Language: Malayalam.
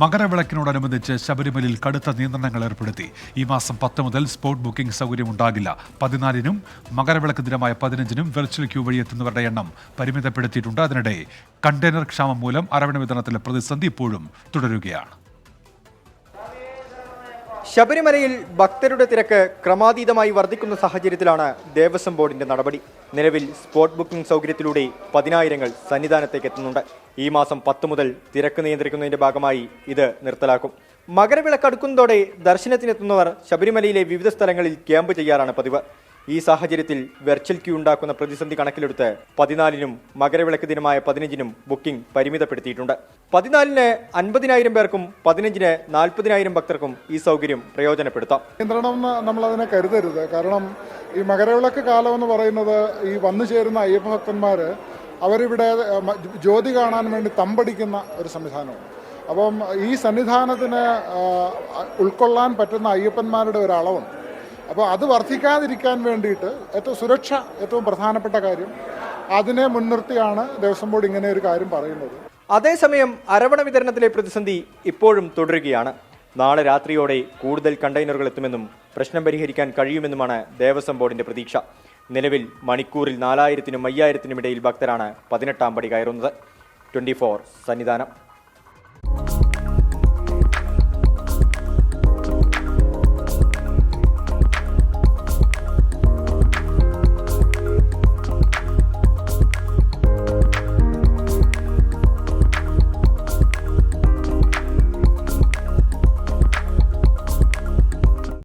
മകരവിളക്കിനോടനുബന്ധിച്ച് ശബരിമലയിൽ കടുത്ത നിയന്ത്രണങ്ങൾ ഏർപ്പെടുത്തി. ഈ മാസം 10 മുതൽ സ്പോട്ട് ബുക്കിംഗ് സൗകര്യം ഉണ്ടാകില്ല. 14-നും മകരവിളക്ക് ദിനമായ 15-നും വെർച്വൽ ക്യൂ വഴി എത്തുന്നവരുടെ എണ്ണം പരിമിതപ്പെടുത്തിയിട്ടുണ്ട്. അതിനിടെ കണ്ടെയ്നർ ക്ഷാമം മൂലം അരവണ വിതരണത്തിലെ പ്രതിസന്ധി ഇപ്പോഴും തുടരുകയാണ്. ശബരിമലയിൽ ഭക്തരുടെ തിരക്ക് ക്രമാതീതമായി വർദ്ധിക്കുന്ന സാഹചര്യത്തിലാണ് ദേവസ്വം ബോർഡിന്റെ നടപടി. നിലവിൽ സ്പോട്ട് ബുക്കിംഗ് സൗകര്യത്തിലൂടെ 10,000 സന്നിധാനത്തേക്ക് എത്തുന്നുണ്ട്. ഈ മാസം 10 മുതൽ തിരക്ക് നിയന്ത്രിക്കുന്നതിന്റെ ഭാഗമായി ഇത് നിർത്തലാക്കും. മകരവിളക്ക് അടുക്കുന്നതോടെ ദർശനത്തിനെത്തുന്നവർ ശബരിമലയിലെ വിവിധ സ്ഥലങ്ങളിൽ ക്യാമ്പ് ചെയ്യാറാണ് പതിവ്. ഈ സാഹചര്യത്തിൽ വെർച്വൽ ക്യൂ ഉണ്ടാക്കുന്ന പ്രതിസന്ധി കണക്കിലെടുത്ത് 14-നും മകരവിളക്ക് ദിനമായ 15-നും ബുക്കിംഗ് പരിമിതപ്പെടുത്തിയിട്ടുണ്ട്. 14-ന് 50,000 പേർക്കും 15-ന് 40,000 ഭക്തർക്കും ഈ സൗകര്യം പ്രയോജനപ്പെടുത്താം. നിയന്ത്രണം നമ്മൾ അതിനെ കരുതരുത്. കാരണം ഈ മകരവിളക്ക് കാലം എന്ന് പറയുന്നത് ഈ വന്നു ചേരുന്ന അയ്യപ്പ ഭക്തന്മാർ അവരിവിടെ ജ്യോതി കാണാൻ വേണ്ടി തമ്പടിക്കുന്ന ഒരു സംവിധാനമാണ്. അപ്പം ഈ സന്നിധാനത്തിന് ഉൾക്കൊള്ളാൻ പറ്റുന്ന അയ്യപ്പന്മാരുടെ ഒരു അളവുണ്ട്. അപ്പോൾ അത് വർദ്ധിക്കാതിരിക്കാൻ വേണ്ടിയിട്ട് സുരക്ഷ ഏറ്റവും പ്രധാനപ്പെട്ട കാര്യം. അതിനെ മുൻനിർത്തിയാണ് ദേവസ്വം ബോർഡ് ഇങ്ങനെ ഒരു കാര്യം പറയുന്നത്. അതേസമയം അരവണ വിതരണത്തിലെ പ്രതിസന്ധി ഇപ്പോഴും തുടരുകയാണ്. നാളെ രാത്രിയോടെ കൂടുതൽ കണ്ടെയ്നറുകൾ എത്തുമെന്നും പ്രശ്നം പരിഹരിക്കാൻ കഴിയുമെന്നുമാണ് ദേവസ്വം ബോർഡിന്റെ പ്രതീക്ഷ. നിലവിൽ മണിക്കൂറിൽ 4,000-നും 5,000-നും ഇടയിൽ ഭക്തരാണ് 18-ാം പടി കയറുന്നത്. 24 സന്നിധാനം.